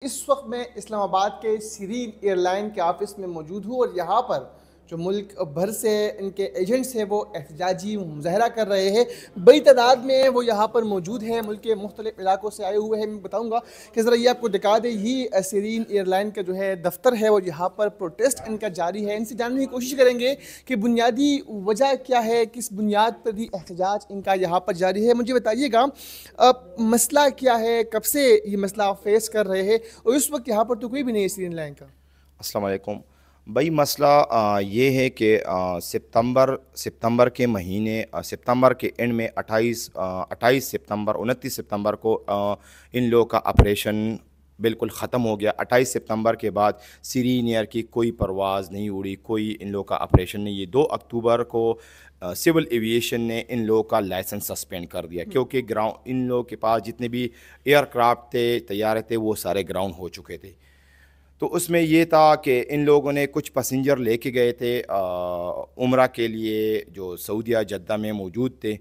اس وقت میں اسلام آباد کے سیرین ایئر لائن کے آفس میں موجود ہوں اور یہاں پر جو ملک بھر سے ان کے ایجنٹس ہیں وہ احتجاجی مظاہرہ کر رہے ہیں. بڑی تعداد میں وہ یہاں پر موجود ہیں, ملک کے مختلف علاقوں سے آئے ہوئے ہیں. میں بتاؤں گا کہ ذرا یہ آپ کو دکھا دیں, یہ سیرین ایئر لائن کا جو ہے دفتر ہے وہ یہاں پر پروٹیسٹ ان کا جاری ہے. ان سے جاننے کی کوشش کریں گے کہ بنیادی وجہ کیا ہے, کس بنیاد پر یہ احتجاج ان کا یہاں پر جاری ہے. مجھے بتائیے گا مسئلہ کیا ہے, کب سے یہ مسئلہ آپ فیس کر رہے ہیں, اور اس وقت یہاں پر تو کوئی بھی نہیں ہے سیرین لائن کا. السلام علیکم بھائی. مسئلہ یہ ہے کہ ستمبر کے مہینے, ستمبر کے اینڈ میں 28 ستمبر 29 ستمبر کو ان لوگوں کا آپریشن بالکل ختم ہو گیا. 28 ستمبر کے بعد سیرین ایئر کی کوئی پرواز نہیں اڑی, کوئی ان لوگوں کا آپریشن نہیں. یہ 2 اکتوبر کو سول ایویشن نے ان لوگوں کا لائسنس سسپینڈ کر دیا, کیونکہ ان لوگوں کے پاس جتنے بھی ایئر کرافٹ تھے, طیارے تھے, وہ سارے گراؤنڈ ہو چکے تھے. تو اس میں یہ تھا کہ ان لوگوں نے کچھ پیسنجر لے کے گئے تھے عمرہ کے لیے جو سعودیہ جدہ میں موجود تھے.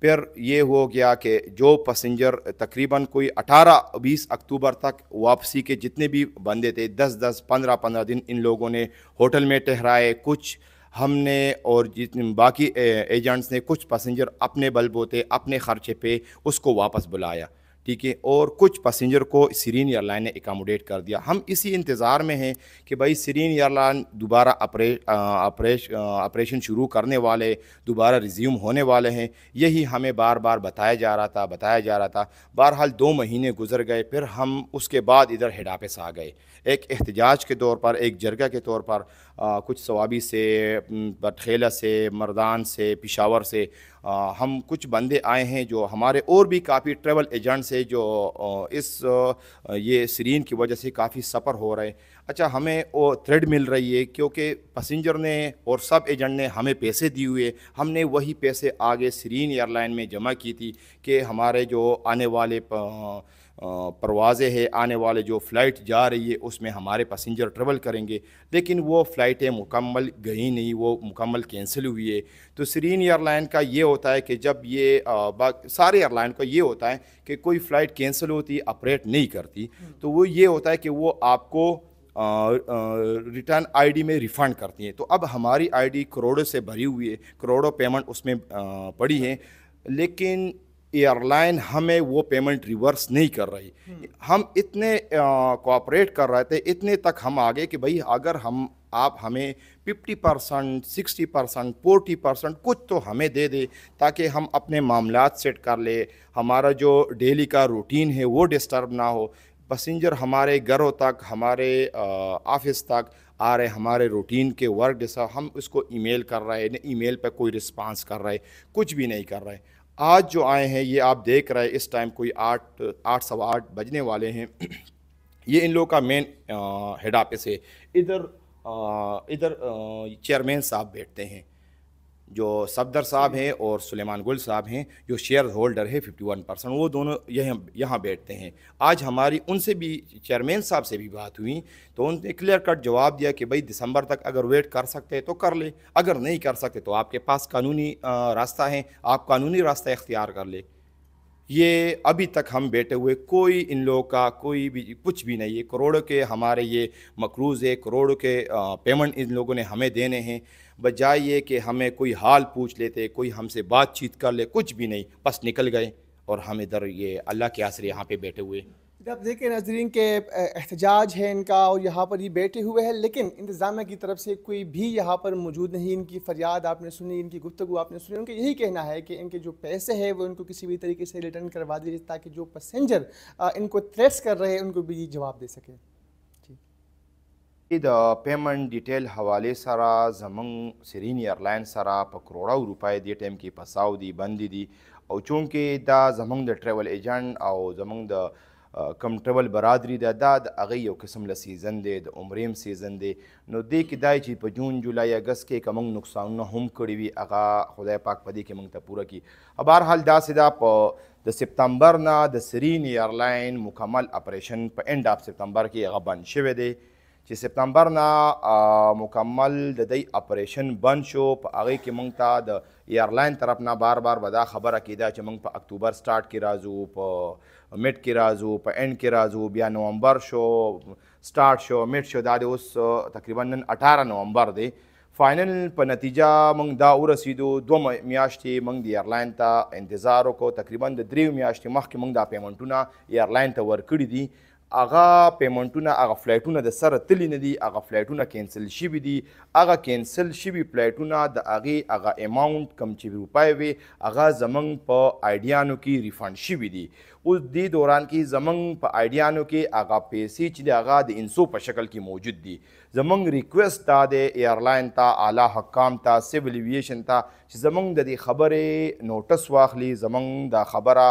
پھر یہ ہو گیا کہ جو پیسنجر تقریباً کوئی 18-20 اکتوبر تک واپسی کے جتنے بھی بندے تھے, 10 15 دن ان لوگوں نے ہوٹل میں ٹھہرائے. کچھ ہم نے اور جتنے باقی ایجنٹس نے کچھ پیسنجر اپنے بل بوتے اپنے خرچے پہ اس کو واپس بلایا, ٹھیک ہے, اور کچھ پیسنجر کو سیرین ایئر لائن نے اکاموڈیٹ کر دیا. ہم اسی انتظار میں ہیں کہ بھائی سیرین ایئر لائن دوبارہ آپریشن شروع کرنے والے, دوبارہ ریزیوم ہونے والے ہیں. یہی ہمیں بار بار بتایا جا رہا تھا. بہرحال 2 مہینے گزر گئے. پھر ہم اس کے بعد ادھر ہیڈ آفس آ گئے, ایک احتجاج کے طور پر, ایک جرگہ کے طور پر. کچھ سوابی سے, بٹخیلہ سے, مردان سے, پشاور سے ہم کچھ بندے آئے ہیں, جو ہمارے اور بھی کافی ٹریول ایجنٹس ہیں جو یہ سیرین کی وجہ سے کافی سفر ہو رہے ہیں. اچھا, ہمیں وہ تھریڈ مل رہی ہے کیونکہ پیسنجر نے اور سب ایجنٹ نے ہمیں پیسے دی ہوئے, ہم نے وہی پیسے آگے سیرین ایئر لائن میں جمع کی تھی کہ ہمارے جو آنے والے پروازیں ہیں, آنے والے جو فلائٹ جا رہی ہے اس میں ہمارے پیسنجر ٹریول کریں گے. لیکن وہ فلائٹیں مکمل گئی نہیں, وہ مکمل کینسل ہوئی ہے. تو سیرین ایئر لائن کا یہ ہوتا ہے کہ جب یہ سارے ایئر لائن کا یہ ہوتا ہے کہ کوئی فلائٹ کینسل ہوتی, آپریٹ نہیں کرتی, تو وہ یہ ہوتا ہے کہ وہ آپ کو ریٹرن آئی ڈی میں ریفنڈ کرتی ہیں. تو اب ہماری آئی ڈی کروڑوں سے بھری ہوئی ہے, کروڑوں پیمنٹ اس میں پڑی ہیں, لیکن ایئر لائن ہمیں وہ پیمنٹ ریورس نہیں کر رہی. ہم اتنے کوآپریٹ کر رہے تھے, اتنے تک ہم آگے کہ بھئی اگر آپ ہمیں 50%, 60%, 40% کچھ تو ہمیں دے دے تاکہ ہم اپنے معاملات سیٹ کر لیں, ہمارا جو ڈیلی کا روٹین ہے وہ ڈسٹرب نہ ہو. پیسنجر ہمارے گھروں تک, ہمارے آفس تک آ رہے, ہمارے روٹین کے ورک جیسا, ہم اس کو ای میل کر رہے ہیں, ای میل پہ کوئی رسپانس کر رہے, کچھ بھی نہیں کر رہے. آج جو آئے ہیں یہ آپ دیکھ رہے ہیں, اس ٹائم کوئی 8 بجنے والے ہیں. یہ ان لوگوں کا مین ہیڈ آفس ہے. ادھر چیئرمین صاحب بیٹھتے ہیں, جو صفدر صاحب ہیں اور سلیمان گل صاحب ہیں جو شیئر ہولڈر ہے 51%, وہ دونوں یہاں بیٹھتے ہیں. آج ہماری ان سے بھی, چیئرمین صاحب سے بھی بات ہوئی, تو ان نے کلیئر کٹ جواب دیا کہ بھئی دسمبر تک اگر ویٹ کر سکتے تو کر لے, اگر نہیں کر سکتے تو آپ کے پاس قانونی راستہ ہے, آپ قانونی راستہ اختیار کر لے. یہ ابھی تک ہم بیٹھے ہوئے, کوئی ان لوگوں کا کوئی بھی کچھ بھی نہیں ہے. کروڑوں کے ہمارے یہ مقروض ہے, کروڑوں کے پیمنٹ ان لوگوں نے ہمیں دینے ہیں. بجائے یہ کہ ہمیں کوئی حال پوچھ لیتے, کوئی ہم سے بات چیت کر لے, کچھ بھی نہیں, بس نکل گئے. اور ہم ادھر یہ اللہ کے آسرے یہاں پہ بیٹھے ہوئے. آپ دیکھیں ناظرین کے احتجاج ہے ان کا, اور یہاں پر یہ بیٹھے ہوئے ہیں, لیکن انتظامیہ کی طرف سے کوئی بھی یہاں پر موجود نہیں. ان کی فریاد آپ نے سنی, ان کی گفتگو آپ نے سنی. ان کا یہی کہنا ہے کہ ان کے جو پیسے ہیں وہ ان کو کسی بھی طریقے سے ریٹرن کروا دیجیے تاکہ جو پیسنجر ان کو تھریٹس کر رہے ہیں ان کو بھی جواب دے سکے. دا پیمنٹ ڈیٹیل حوالے سرا زمنگ سیرین ایئر لائن سرا په کروڑو روپۍ دی ټیم کې پساو دی بندي دي, او چونکې دا زمنګ د ټریول ایجنټ او زمنګ د کم ټریول برادری دا د هغې یو قسم له سیزن دی, د عمرې هم سیزن دی. نو دې کې دای چې په جون جولای اګست کې که موږ نقصانونه هم کړي وي هغه خدای پاک په دې کې موږ ته پوره کړي. بهرحال داسې ده, په د سپتمبر نه د سیرین ایئر لاین مکمل اپریشن په اینډ آف سپتمبر کې هغه بند شوی دی, چې سپتمبر نه مکمل د دې اپریشن بند شو په هغې کې موږ ته د ایرلاین طرف نه بار بار به دا خبره کېده چې موږ په اکتوبر سټارټ کې راځو، په میډ کې راځو، په اینډ کې راځو، بیا نومبر شو، سټارټ شو، میډ شو، دا د اوس تقریبا نن 18 نومبر دی. فائنل په نتیجه موږ دا ورسېدو. 2 میاشتې موږ د ایرلاین ته انتظار وکړو. تقریبا د 3 میاشتې مخکې موږ دا پیمنټونه ایرلاین ته ورکړي دي. هغه پیمنټونه، هغه فلایټونه د سره تللی نه دي، هغه فلایټونه کینسل شوي دي. هغه کینسل شوي فلایټونه د هغې هغه اماونټ کم چې روپۍ وې هغه زموږ په آیډیانو کې ریفنډ شوي دي. اوس دې دوران کې زموږ په آیډیانو کې هغه پیسې چې د هغه د انسو په شکل کې موجود دي. زموږ ریکویسټ دا دی ایرلاین ته، اعلی حکام ته، سیول ایویشن ته چې زموږ د دې خبرې نوټس واخلي، زموږ دا خبره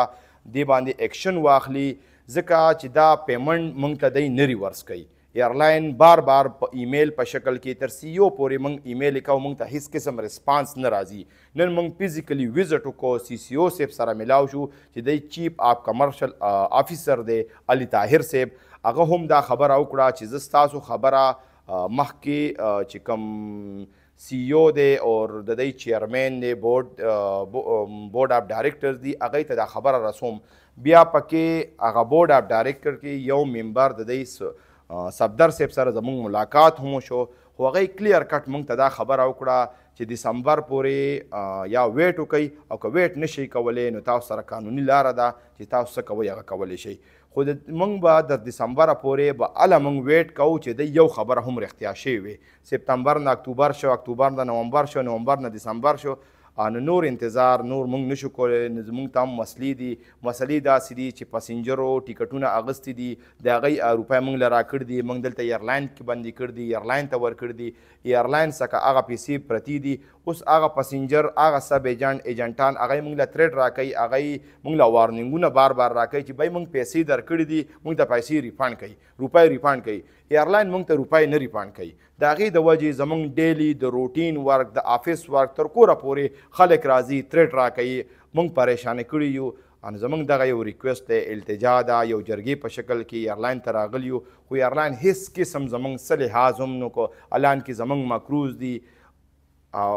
دې باندې ایکشن واخلي، ځکه چې دا پیمنټ موږ ته دی نه ریورس کوي. ایرلاین بار بار په ایمیل په شکل کې تر سی او پورې موږ ایمیل کوو، موږ ته هیڅ قسم ریسپانس نه راځي. نن موږ فزیکلی وزټ وکړو، سی سی او صاحب سره ملاو شو چې دی چیف اف کمرشل آفیسر دی علي طاهر صاحب. هغه هم دا خبره وکړه چې زه ستاسو خبره مخکې چې کوم سی او دی او د دی چیرمین دی بورډ اف ډایرکټرز دی هغې ته دا خبره رسوم. بیا پکې هغه بورډ اف ډایرکټر کې یو ممبر د دی صفدر صاحب سره زموږ ملاقات هم شو، خو هغې کلیر کټ موږ ته دا خبره وکړه چې دسمبر پورې یا ویټ وکئ او که ویټ نشئ کولی نو تاسو سره قانوني لاره ده چې تاسو څه کوئ هغه کولی شئ. خو موږ به د دسمبره پورې به هله موږ ویټ کوو چې د یو خبره هم رښتیا شوې وي. سپتمبر نه اکتوبر شو، اکتوبر نه نومبر شو، نومبر نه دسمبر شو، نو نور انتظار نور موږ نشو کولی. زموږ ته هم مسلې دي. مسلې داسې دي چې پسنجرو ټیکټونه اغوستي دي، د هغې روپۍ موږ له راکړي دي، موږ دلته ایرلاین کې بندي کړي دي، ایرلاین ته ورکړي دي. ایرلاین څخه هغه پیسې پرتې دي. اوس هغه پسنجر، هغه سب ایجنټان هغه موږ له تریډ راکوي، هغه موږ له وارننګونه بار بار راکوي چې بای موږ پیسې درکړي دي، موږ ته پیسې ریفانډ کوي، روپۍ ریفانډ کوي. ایرلاین موږ ته روپۍ نه ریفانډ کوي. د هغې د وجې زموږ ډیلی د روټین ورک، د آفیس ورک تر کوره پورې خلک راځي، تریډ راکوي، موږ پریشانه کړي یو. زموږ دغه یو ریکویسټ دی، التجا ده، یو جرګې په شکل کې ایرلاین ته راغلي یو، خو ایرلاین هیڅ قسم زموږ څه لحاظ هم نه کو. الان کې زموږ مکروز دي او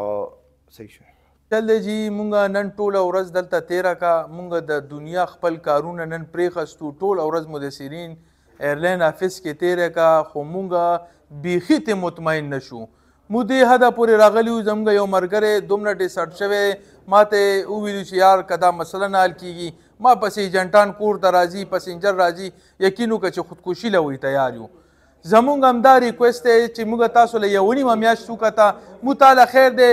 صحیح شو. چل دی جی مونږه نن ټوله ورځ دلته تیره کا. مونږ د دنیا خپل کارونه نن پرېښستو، ټوله ورځ مو د سیرین ایرلاین آفیس کې تیره کا، خو مونږه بیخي ته مطمئن نشو. مو دې حده پورې راغلي یو، زموږ یو ملګری دومره ډیسرټ شوی ما ته وویلو چې یار که دا مسله نه حل کېږي ما پسې ایجنټان کور ته راځي، پسنجر راځي، یقین وکړه چې خودکشي له وی تیار یو. زمونږ همدا ریکویسټ دی چې موږ تاسو له یوه نیمه میاشت وکته، مو تاله خیر دی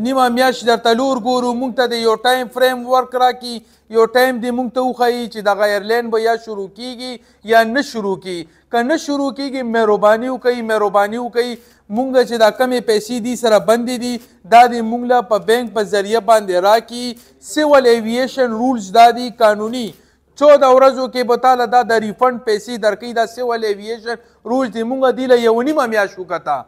نیمه میاشت درته لور ګورو، موږ ته د یو ټایم فریم ورک راکړي، یو ټایم دې موږ ته وښایي چې دغه ایرلاین به یا شروع کېږي یا نه شروع کېږي. که نه شروع کېږي مهرباني وکړئ، مهرباني وکړئ مونږ چې دا کمې پیسې دي سره بندې دي دا دې مونږ له په بینک په ذریعه باندې راکړي. سیول ایویشن رولز دا دي قانوني، 14 ورځو کې به تاله دا د ریفنډ پیسې درکوي. دا سیول ایویشن رولز دي. مونږ دې له یوه نیمه میاشت وکته.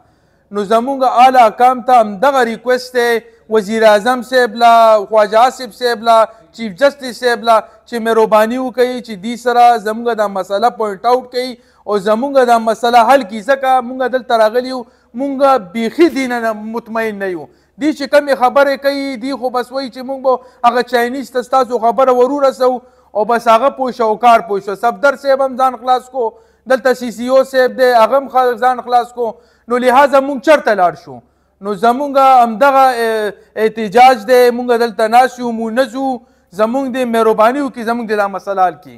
نو زمونږ اعلی حکام ته همدغه ریکویسټ دی، وزیر اعظم صاحب له، خواجه آصف صاحب له، چیف جسټس صاحب له، چې مهرباني وکړي چې دې سره زمونږ دا مسله پوینټ آوټ کړي او زمونږ دا مسله حل کړي. ځکه مونږ دلته راغلي یو، مونږ بیخي دې نه مطمئن نه یو. دې چې کمې خبرې کوي دې خو بس وایي چې مونږ به هغه چاینیز ته ستاسو خبره ورورسو او بس هغه پوه شو او کار پوه شو. صفدر صاحب هم ځان خلاص کو، دلته سی سی او صاحب دی هغه هم ځان خلاص کو. نو لہٰذا مونږ چرته لاړ شو؟ نو زمونږ همدغه احتجاج دی، مونږ دلته ناست یو، مونږ نه ځو. زمونږ دې مهرباني وکړي زمونږ د دا مسله حل کړي.